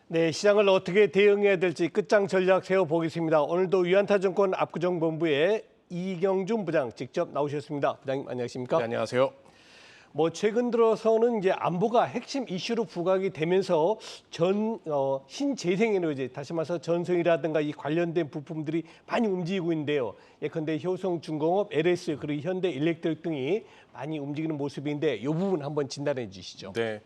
네, 시장을 어떻게 대응해야 될지 끝장 전략 세워보겠습니다. 오늘도 위안타증권 압구정본부의 이경준 부장 직접 나오셨습니다. 부장님 안녕하십니까? 네, 안녕하세요. 최근 들어서는 이제 안보가 핵심 이슈로 부각이 되면서 신재생에너지, 다시 말해서 전성이라든가 이 관련된 부품들이 많이 움직이고 있는데요. 예컨대 효성중공업, LS 그리고 현대일렉트릭 등이 많이 움직이는 모습인데 이 부분 한번 진단해 주시죠. 네,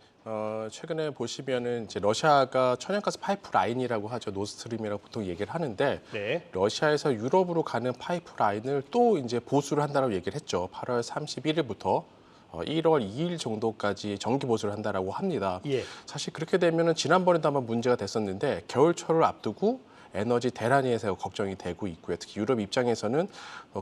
최근에 보시면은 이제 러시아가 천연가스 파이프 라인이라고 하죠. 노스트림이라고 보통 얘기를 하는데 네. 러시아에서 유럽으로 가는 파이프 라인을 또 이제 보수를 한다고 얘기를 했죠. 8월 31일부터 1월 2일 정도까지 정기 보수를 한다라고 합니다. 예. 사실 그렇게 되면은 지난번에도 한번 문제가 됐었는데 겨울철을 앞두고 에너지 대란에서 걱정이 되고 있고요. 특히 유럽 입장에서는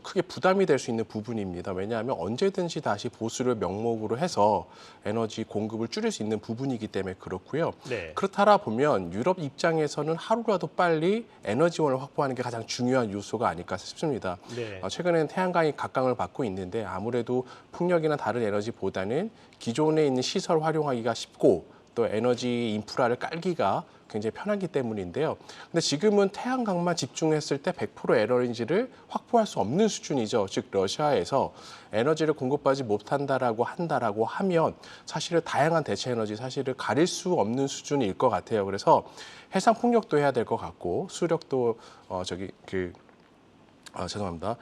크게 부담이 될 수 있는 부분입니다. 왜냐하면 언제든지 다시 보수를 명목으로 해서 에너지 공급을 줄일 수 있는 부분이기 때문에 그렇고요. 네. 그렇다라 보면 유럽 입장에서는 하루라도 빨리 에너지원을 확보하는 게 가장 중요한 요소가 아닐까 싶습니다. 네. 최근에는 태양광이 각광을 받고 있는데 아무래도 풍력이나 다른 에너지보다는 기존에 있는 시설 활용하기가 쉽고 또 에너지 인프라를 깔기가 굉장히 편하기 때문인데요. 근데 지금은 태양광만 집중했을 때 100% 에너지를 확보할 수 없는 수준이죠. 즉 러시아에서 에너지를 공급하지 못한다라고 하면 사실은 다양한 대체 에너지 사실을 가릴 수 없는 수준일 것 같아요. 그래서 해상 풍력도 해야 될 것 같고 수력도 죄송합니다.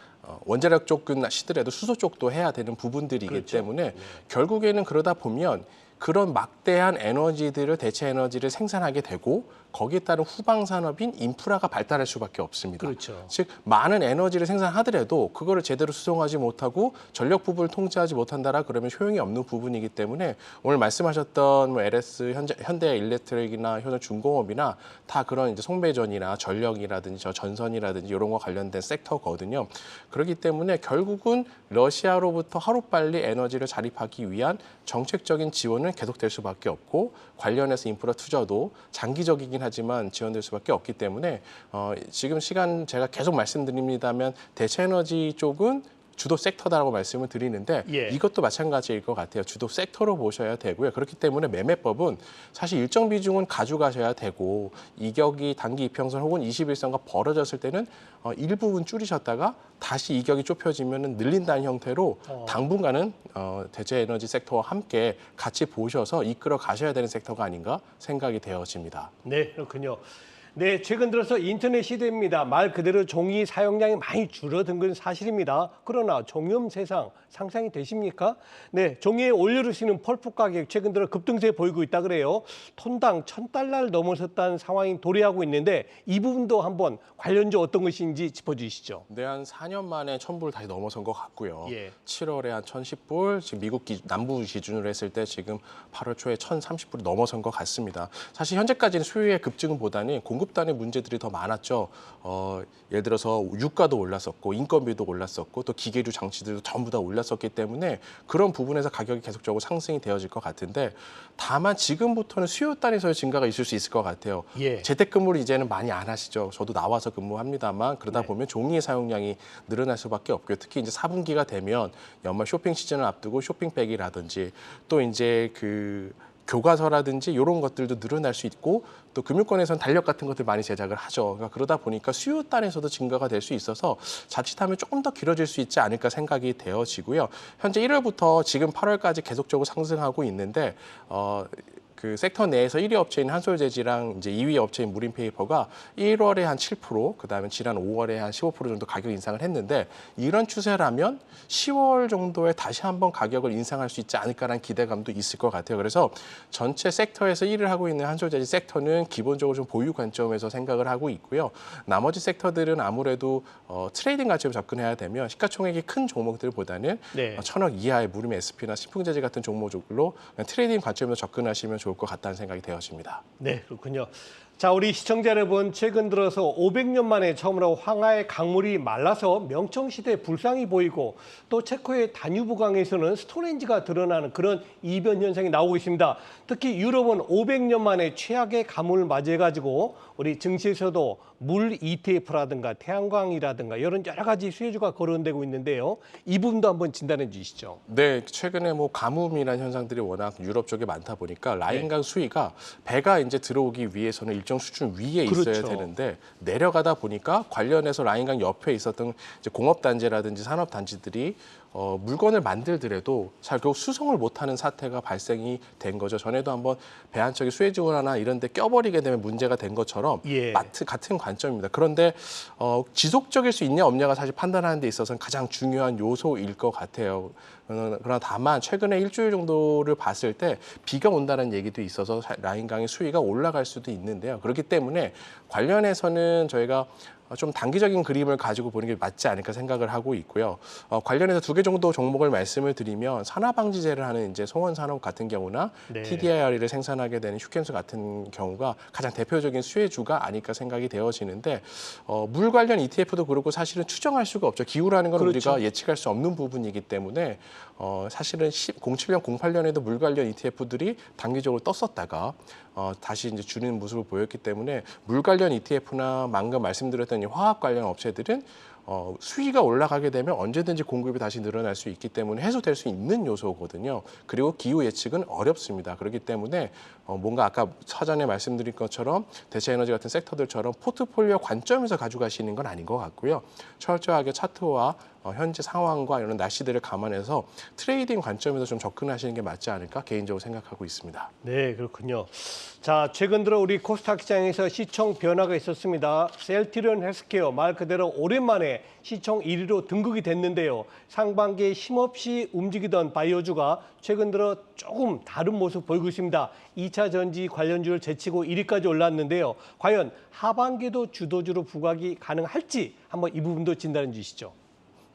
원자력 쪽은 시더라도 수소 쪽도 해야 되는 부분들이기 그렇죠. 때문에 네. 결국에는 그러다 보면 그런 막대한 에너지들을 대체 에너지를 생산하게 되고 거기에 따른 후방 산업인 인프라가 발달할 수밖에 없습니다. 그렇죠. 즉 많은 에너지를 생산하더라도 그거를 제대로 수송하지 못하고 전력 부분을 통제하지 못한다라 그러면 효용이 없는 부분이기 때문에 오늘 말씀하셨던 LS 현대일렉트릭이나 효성중공업이나 다 그런 이제 송배전이나 전력이라든지 전선이라든지 이런 거 관련된 섹터거든요. 그렇기 때문에 결국은 러시아로부터 하루빨리 에너지를 자립하기 위한 정책적인 지원은 계속될 수밖에 없고 관련해서 인프라 투자도 장기적이긴 하지만 지원될 수밖에 없기 때문에 지금 시간 제가 계속 말씀드립니다면 대체 에너지 쪽은 주도 섹터다라고 말씀을 드리는데 예. 이것도 마찬가지일 것 같아요. 주도 섹터로 보셔야 되고요. 그렇기 때문에 매매법은 사실 일정 비중은 가져가셔야 되고 이격이 단기 이평선 혹은 21선과 벌어졌을 때는 일부분 줄이셨다가 다시 이격이 좁혀지면 늘린다는 형태로 당분간은 대체 에너지 섹터와 함께 같이 보셔서 이끌어 가셔야 되는 섹터가 아닌가 생각이 되어집니다. 네, 그렇군요. 네, 최근 들어서 인터넷 시대입니다. 말 그대로 종이 사용량이 많이 줄어든 건 사실입니다. 그러나 종이업 세상 상상이 되십니까? 네, 종이에 올려주시는 펄프 가격 최근 들어 급등세 보이고 있다 그래요. 톤당 $1,000를 넘어섰다는 상황이 도래하고 있는데 이 부분도 한번 관련주 어떤 것인지 짚어주시죠. 네, 한 4년 만에 1,000불 다시 넘어선 것 같고요. 예. 7월에 한 1,010불, 지금 미국 남부 기준으로 했을 때 지금 8월 초에 1,030불이 넘어선 것 같습니다. 사실 현재까지는 수요의 급증보다는 공급단의 문제들이 더 많았죠. 예를 들어서 유가도 올랐었고 인건비도 올랐었고 또 기계류 장치들도 전부 다 올랐었기 때문에 그런 부분에서 가격이 계속적으로 상승이 되어질 것 같은데 다만 지금부터는 수요 단에서의 증가가 있을 수 있을 것 같아요. 예. 재택근무를 이제는 많이 안 하시죠. 저도 나와서 근무합니다만 그러다 네. 보면 종이의 사용량이 늘어날 수밖에 없고요. 특히 이제 4분기가 되면 연말 쇼핑 시즌을 앞두고 쇼핑백이라든지 또 이제 그 교과서라든지 이런 것들도 늘어날 수 있고 또 금융권에서는 달력 같은 것들 많이 제작을 하죠. 그러니까 그러다 보니까 수요 단에서도 증가가 될 수 있어서 자칫하면 조금 더 길어질 수 있지 않을까 생각이 되어지고요. 현재 1월부터 지금 8월까지 계속적으로 상승하고 있는데 그 섹터 내에서 1위 업체인 한솔재지랑 이제 2위 업체인 무림페이퍼가 1월에 한 7%, 그다음에 지난 5월에 한 15% 정도 가격 인상을 했는데 이런 추세라면 10월 정도에 다시 한번 가격을 인상할 수 있지 않을까라는 기대감도 있을 것 같아요. 그래서 전체 섹터에서 1위를 하고 있는 한솔재지 섹터는 기본적으로 좀 보유 관점에서 생각을 하고 있고요. 나머지 섹터들은 아무래도 트레이딩 관점으로 접근해야 되면 시가총액이 큰 종목들보다는 네. 1,000억 이하의 무림 SP나 신풍재질 같은 종목으로 트레이딩 관점에서 접근하시면 좋을 것 같다는 생각이 되어집니다. 네, 그렇군요. 자, 우리 시청자 여러분, 최근 들어서 500년 만에 처음으로 황하의 강물이 말라서 명청시대에 불상이 보이고 또 체코의 다뉴브강에서는 스톤헨지가 드러나는 그런 이변 현상이 나오고 있습니다. 특히 유럽은 500년 만에 최악의 가뭄을 맞이해가지고 우리 증시에서도 물 ETF라든가 태양광이라든가 이런 여러 가지 수혜주가 거론되고 있는데요. 이 부분도 한번 진단해 주시죠. 네, 최근에 뭐 가뭄이라는 현상들이 워낙 유럽 쪽에 많다 보니까 라인강 수위가 배가 이제 들어오기 위해서는 일정 수준 위에 그렇죠. 있어야 되는데 내려가다 보니까 관련해서 라인강 옆에 있었던 이제 공업단지라든지 산업단지들이 물건을 만들더라도 잘 결국 수송을 못하는 사태가 발생이 된 거죠. 전에도 한번 배 한 척이 수에즈운하나 이런 데 껴버리게 되면 문제가 된 것처럼 예. 같은 관점입니다. 그런데 지속적일 수 있냐 없냐가 사실 판단하는 데 있어서는 가장 중요한 요소일 것 같아요. 그러나 다만 최근에 일주일 정도를 봤을 때 비가 온다는 얘기도 있어서 라인강의 수위가 올라갈 수도 있는데요. 그렇기 때문에 관련해서는 저희가 좀 단기적인 그림을 가지고 보는 게 맞지 않을까 생각을 하고 있고요. 관련해서 2개 정도 종목을 말씀을 드리면 산화방지제를 하는 이제 송원산업 같은 경우나 네. TDIR을 생산하게 되는 휴켄스 같은 경우가 가장 대표적인 수혜주가 아닐까 생각이 되어지는데 물 관련 ETF도 그렇고 사실은 추정할 수가 없죠. 기후라는 건 그렇죠. 우리가 예측할 수 없는 부분이기 때문에 사실은 07년, 08년에도 물 관련 ETF들이 단기적으로 떴었다가 다시 이제 줄이는 모습을 보였기 때문에 물 관련 ETF나 방금 말씀드렸던 이 화학 관련 업체들은 수위가 올라가게 되면 언제든지 공급이 다시 늘어날 수 있기 때문에 해소될 수 있는 요소거든요. 그리고 기후 예측은 어렵습니다. 그렇기 때문에 뭔가 아까 사전에 말씀드린 것처럼 대체에너지 같은 섹터들처럼 포트폴리오 관점에서 가져가시는 건 아닌 것 같고요. 철저하게 차트와 현재 상황과 이런 날씨들을 감안해서 트레이딩 관점에서 좀 접근하시는 게 맞지 않을까 개인적으로 생각하고 있습니다. 네, 그렇군요. 자, 최근 들어 우리 코스닥 시장에서 시총 변화가 있었습니다. 셀트리온 헬스케어 말 그대로 오랜만에 시총 1위로 등극이 됐는데요. 상반기에 힘없이 움직이던 바이오주가 최근 들어 조금 다른 모습 보이고 있습니다. 2차 전지 관련주를 제치고 1위까지 올랐는데요. 과연 하반기도 주도주로 부각이 가능할지 한번 이 부분도 진단해 주시죠.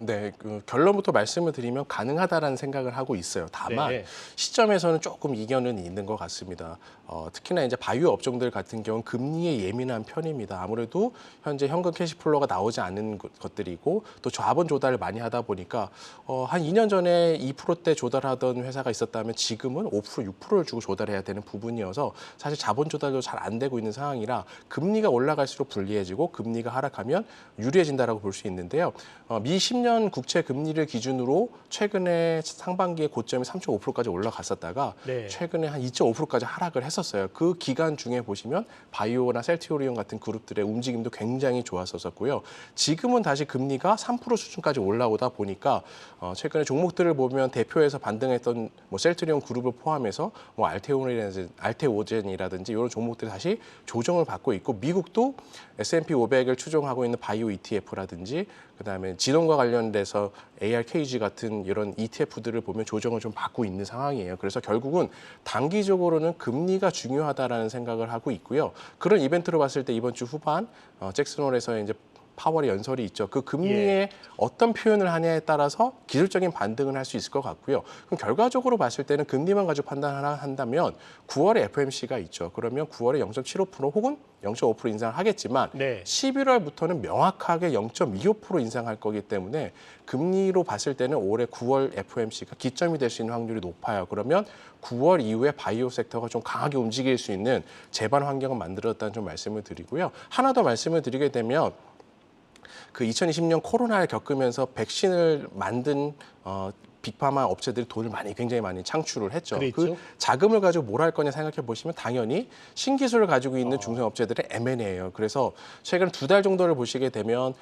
네, 그 결론부터 말씀을 드리면 가능하다라는 생각을 하고 있어요. 다만 네. 시점에서는 조금 이견은 있는 것 같습니다. 특히나 이제 바이오 업종들 같은 경우는 금리에 예민한 편입니다. 아무래도 현재 현금 캐시플로가 나오지 않는 것들이고 또 자본 조달을 많이 하다 보니까 한 2년 전에 2%대 조달하던 회사가 있었다면 지금은 5%, 6%를 주고 조달해야 되는 부분이어서 사실 자본 조달도 잘 안 되고 있는 상황이라 금리가 올라갈수록 불리해지고 금리가 하락하면 유리해진다라고 볼 수 있는데요. 미 10년 국채 금리를 기준으로 최근에 상반기에 고점이 3.5%까지 올라갔었다가 네. 최근에 최근에 한 2.5%까지 하락을 했었어요. 그 기간 중에 보시면 바이오나 셀트리온 같은 그룹들의 움직임도 굉장히 좋았었고요. 지금은 다시 금리가 3% 수준까지 올라오다 보니까 최근에 종목들을 보면 대표에서 반등했던 뭐 셀트리온 그룹을 포함해서 뭐 알테오젠이라든지 이런 종목들이 다시 조정을 받고 있고 미국도 S&P 500을 추종하고 있는 바이오 ETF라든지 그다음에 진원과 관련돼서 ARKG 같은 이런 ETF들을 보면 조정을 좀 받고 있는 상황이에요. 그래서 결국은 단기적으로는 금리가 중요하다라는 생각을 하고 있고요. 그런 이벤트로 봤을 때 이번 주 후반 잭슨홀에서의 이제 파월의 연설이 있죠. 그 금리에 어떤 표현을 하냐에 따라서 기술적인 반등을 할 수 있을 것 같고요. 그럼 결과적으로 봤을 때는 금리만 가지고 판단한다면 9월에 FOMC가 있죠. 그러면 9월에 0.75% 혹은 0.5% 인상을 하겠지만 네. 11월부터는 명확하게 0.25% 인상할 거기 때문에 금리로 봤을 때는 올해 9월 FOMC가 기점이 될 수 있는 확률이 높아요. 그러면 9월 이후에 바이오 섹터가 좀 강하게 움직일 수 있는 재반 환경을 만들었다는 좀 말씀을 드리고요. 하나 더 말씀을 드리게 되면 그 2020년 코로나를 겪으면서 백신을 만든 빅파마 업체들이 돈을 굉장히 많이 창출을 했죠. 그랬죠. 그 자금을 가지고 뭘 할 거냐 생각해 보시면 당연히 신기술을 가지고 있는 중소업체들의 M&A예요. 그래서 최근 2달 정도를 보시게 되면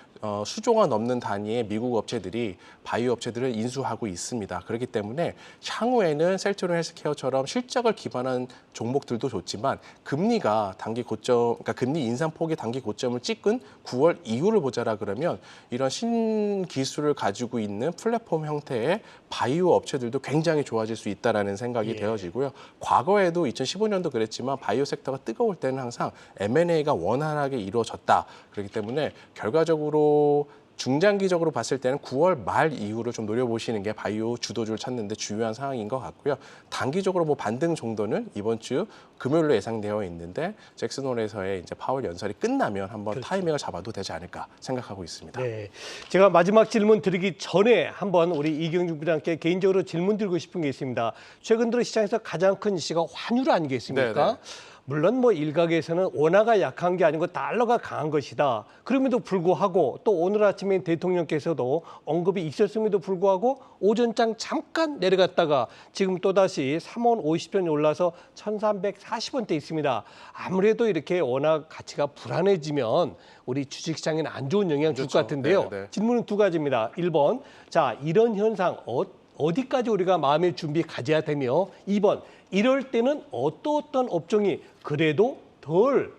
수조가 넘는 단위의 미국 업체들이 바이오 업체들을 인수하고 있습니다. 그렇기 때문에 향후에는 셀트리온 헬스케어처럼 실적을 기반한 종목들도 좋지만 금리가 단기 고점, 그러니까 금리 인상폭이 단기 고점을 찍은 9월 이후를 보자라 그러면 이런 신기술을 가지고 있는 플랫폼 형태의 바이오 업체들도 굉장히 좋아질 수 있다라는 생각이 되어지고요. 과거에도 2015년도 그랬지만 바이오 섹터가 뜨거울 때는 항상 M&A가 원활하게 이루어졌다. 그렇기 때문에 결과적으로 중장기적으로 봤을 때는 9월 말 이후로 좀 노려보시는 게 바이오 주도주를 찾는 데 중요한 상황인 것 같고요. 단기적으로 뭐 반등 정도는 이번 주 금요일로 예상되어 있는데 잭슨홀에서의 이제 파월 연설이 끝나면 한번 그렇죠. 타이밍을 잡아도 되지 않을까 생각하고 있습니다. 네, 제가 마지막 질문 드리기 전에 한번 우리 이경준 부장께 개인적으로 질문 드리고 싶은 게 있습니다. 최근 들어 시장에서 가장 큰 이슈가 환율 아니겠습니까? 네네. 물론 뭐 일각에서는 원화가 약한 게 아니고 달러가 강한 것이다. 그럼에도 불구하고 또 오늘 아침에 대통령께서도 언급이 있었음에도 불구하고 오전장 잠깐 내려갔다가 지금 또다시 3원 50전이 올라서 1,340원대 있습니다. 아무래도 이렇게 원화 가치가 불안해지면 우리 주식시장에는 안 좋은 영향 줄 것 그렇죠. 같은데요. 네, 네. 질문은 두 가지입니다. 1번, 자 이런 현상 어디까지 우리가 마음의 준비 가져야 되며 2번, 이럴 때는 어떤 업종이 그래도 덜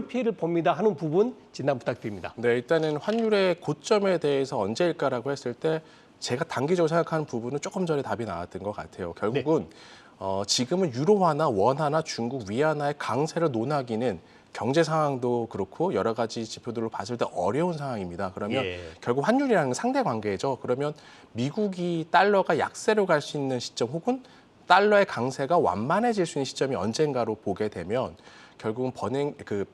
피해를 봅니다 하는 부분 진단 부탁드립니다. 네, 일단은 환율의 고점에 대해서 언제일까라고 했을 때 제가 단기적으로 생각하는 부분은 조금 전에 답이 나왔던 것 같아요. 결국은 지금은 유로화나 원화나 중국 위안화의 강세를 논하기는 경제 상황도 그렇고 여러 가지 지표들로 봤을 때 어려운 상황입니다. 그러면 결국 환율이라는 건 상대 관계죠. 그러면 미국이 달러가 약세로 갈 수 있는 시점 혹은 달러의 강세가 완만해질 수 있는 시점이 언젠가로 보게 되면 결국은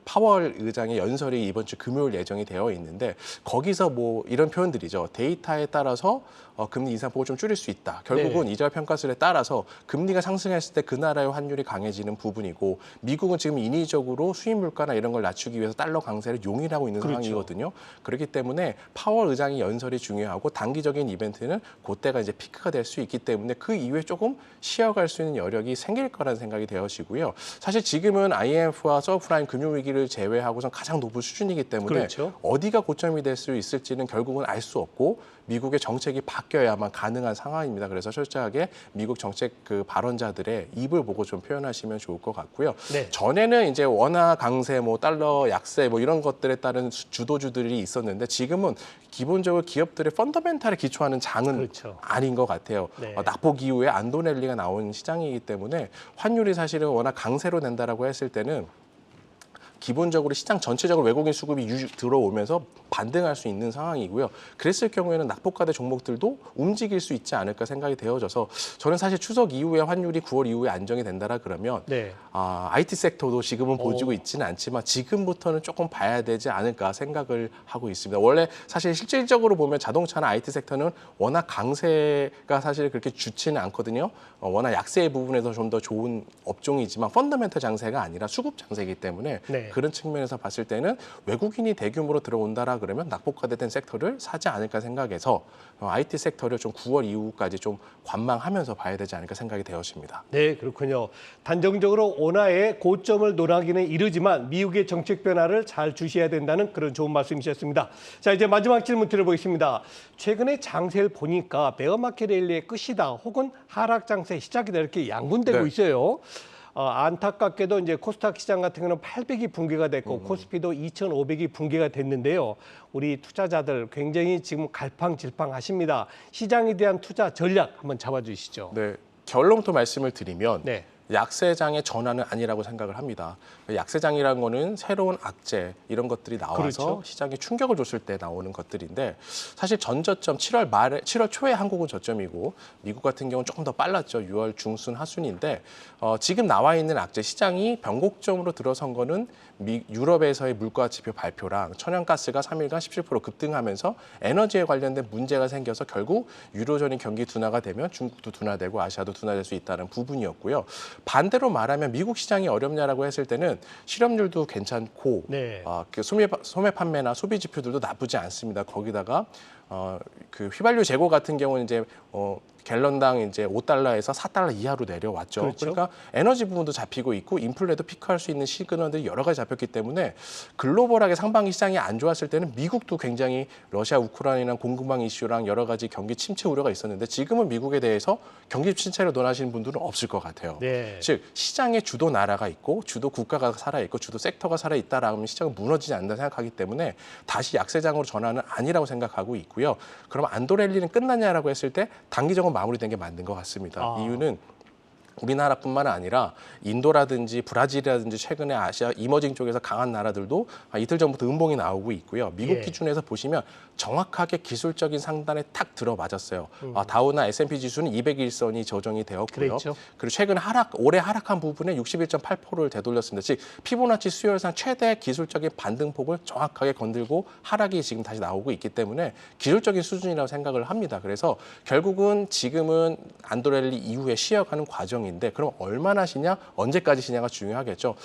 파월 의장의 연설이 이번 주 금요일 예정이 되어 있는데 거기서 뭐 이런 표현들이죠. 데이터에 따라서 금리 인상폭을 좀 줄일 수 있다. 결국은 이자율 평가설에 따라서 금리가 상승했을 때 그 나라의 환율이 강해지는 부분이고 미국은 지금 인위적으로 수입 물가나 이런 걸 낮추기 위해서 달러 강세를 용인하고 있는 상황이거든요. 그렇기 때문에 파월 의장의 연설이 중요하고 단기적인 이벤트는 그때가 이제 피크가 될 수 있기 때문에 그 이후에 조금 쉬어갈 수 있는 여력이 생길 거라는 생각이 되어지고요. 사실 지금은 IMF와 서브프라임 금융위기를 제외하고선 가장 높은 수준이기 때문에 어디가 고점이 될 수 있을지는 결국은 알 수 없고 미국의 정책이 바뀌어야만 가능한 상황입니다. 그래서 철저하게 미국 정책 발언자들의 입을 보고 좀 표현하시면 좋을 것 같고요. 전에는 이제 원화 강세, 뭐 달러 약세, 뭐 이런 것들에 따른 주도주들이 있었는데 지금은 기본적으로 기업들의 펀더멘탈에 기초하는 장은 아닌 것 같아요. 낙폭 이후에 안도넬리가 나온 시장이기 때문에 환율이 사실은 워낙 강세로 된다라고 했을 때는 기본적으로 시장 전체적으로 외국인 수급이 들어오면서 반등할 수 있는 상황이고요. 그랬을 경우에는 낙폭과대 종목들도 움직일 수 있지 않을까 생각이 되어져서 저는 사실 추석 이후에 환율이 9월 이후에 안정이 된다라 그러면 IT 섹터도 지금은 보지고 있지는 않지만 지금부터는 조금 봐야 되지 않을까 생각을 하고 있습니다. 원래 사실 실질적으로 보면 자동차나 IT 섹터는 워낙 강세가 사실 그렇게 좋지는 않거든요. 워낙 약세의 부분에서 좀 더 좋은 업종이지만 펀더멘털 장세가 아니라 수급 장세이기 때문에 그런 측면에서 봤을 때는 외국인이 대규모로 들어온다라 그러면 낙폭과대된 섹터를 사지 않을까 생각해서 IT 섹터를 좀 9월 이후까지 좀 관망하면서 봐야 되지 않을까 생각이 되어집니다. 네, 그렇군요. 단정적으로 원화의 고점을 논하기는 이르지만 미국의 정책 변화를 잘 주시해야 된다는 그런 좋은 말씀이셨습니다. 자, 이제 마지막 질문 드려보겠습니다. 최근에 장세를 보니까 베어마켓 랠리의 끝이다 혹은 하락 장세 시작이다 이렇게 양분되고 있어요. 안타깝게도 이제 코스닥 시장 같은 경우는 800이 붕괴가 됐고 코스피도 2,500이 붕괴가 됐는데요. 우리 투자자들 굉장히 지금 갈팡질팡하십니다. 시장에 대한 투자 전략 한번 잡아주시죠. 네, 결론부터 말씀을 드리면 약세장의 전환은 아니라고 생각을 합니다. 약세장이라는 거는 새로운 악재 이런 것들이 나와서 시장에 충격을 줬을 때 나오는 것들인데 사실 전저점 7월 초에 한국은 저점이고 미국 같은 경우는 조금 더 빨랐죠. 6월 중순 하순인데 지금 나와 있는 악재 시장이 변곡점으로 들어선 거는 유럽에서의 물가 지표 발표랑 천연가스가 3일간 17% 급등하면서 에너지에 관련된 문제가 생겨서 결국 유로존이 경기 둔화가 되면 중국도 둔화되고 아시아도 둔화될 수 있다는 부분이었고요. 반대로 말하면 미국 시장이 어렵냐라고 했을 때는 실업률도 괜찮고 그 소매 판매나 소비 지표들도 나쁘지 않습니다. 거기다가 그 휘발유 재고 같은 경우는 이제 갤런당 이제 5달러에서 4달러 이하로 내려왔죠. 그러니까 에너지 부분도 잡히고 있고 인플레도 피크할 수 있는 시그널들이 여러 가지 잡혔기 때문에 글로벌하게 상반기 시장이 안 좋았을 때는 미국도 굉장히 러시아 우크라이나 공급망 이슈랑 여러 가지 경기 침체 우려가 있었는데 지금은 미국에 대해서 경기 침체를 논하시는 분들은 없을 것 같아요. 즉 시장에 주도 나라가 있고 주도 국가가 살아있고 주도 섹터가 살아있다라면 시장은 무너지지 않는다 생각하기 때문에 다시 약세장으로 전환은 아니라고 생각하고 있고요. 그럼 안도랠리는 끝났냐라고 했을 때 단기적으로 마무리된 게 맞는 것 같습니다. 이유는 우리나라뿐만 아니라 인도라든지 브라질이라든지 최근에 아시아 이머징 쪽에서 강한 나라들도 이틀 전부터 음봉이 나오고 있고요. 미국 기준에서 보시면 정확하게 기술적인 상단에 탁 들어맞았어요. 다우나 S&P 지수는 200일선이 조정이 되었고요. 그리고 최근 올해 하락한 부분에 61.8%를 되돌렸습니다. 즉 피보나치 수열상 최대 기술적인 반등폭을 정확하게 건들고 하락이 지금 다시 나오고 있기 때문에 기술적인 수준이라고 생각을 합니다. 그래서 결국은 지금은 안도랠리 이후에 쉬어가는 과정이 예정인데 그럼 얼마나 시냐, 언제까지 시냐가 중요하겠죠.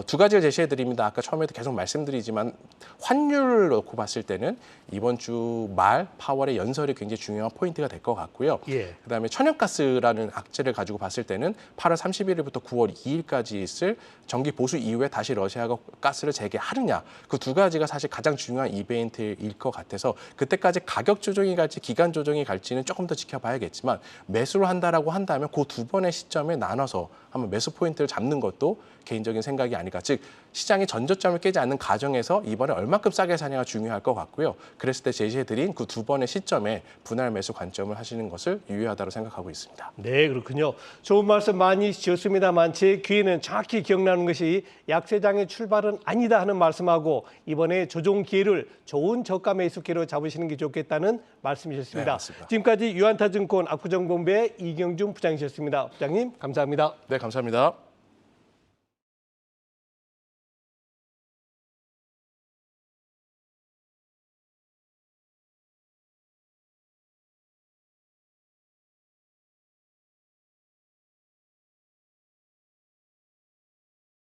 두 가지를 제시해 드립니다. 아까 처음에도 계속 말씀드리지만 환율을 놓고 봤을 때는 이번 주 말 파월의 연설이 굉장히 중요한 포인트가 될 것 같고요. 예. 그다음에 천연가스라는 악재를 가지고 봤을 때는 8월 31일부터 9월 2일까지 있을 정기 보수 이후에 다시 러시아가 가스를 재개하느냐, 그 두 가지가 사실 가장 중요한 이벤트일 것 같아서 그때까지 가격 조정이 갈지 기간 조정이 갈지는 조금 더 지켜봐야겠지만 매수를 한다라고 한다면 그 두 번의 시점에 나눠서 한번 매수 포인트를 잡는 것도 개인적인 생각이 아닐까. 즉 시장이 전저점을 깨지 않는 가정에서 이번에 얼마큼 싸게 사냐가 중요할 것 같고요. 그랬을 때 제시해드린 그 두 번의 시점에 분할 매수 관점을 하시는 것을 유효하다고 생각하고 있습니다. 네, 그렇군요. 좋은 말씀 많이 주셨습니다만 제 귀에는 정확히 기억나는 것이 약세장의 출발은 아니다 하는 말씀하고 이번에 조정 기회를 좋은 저가 매수기로 잡으시는 게 좋겠다는 말씀이셨습니다. 네, 맞습니다. 지금까지 유한타증권 압구정본부의 이경준 부장이셨습니다. 부장님 감사합니다. 네, 감사합니다.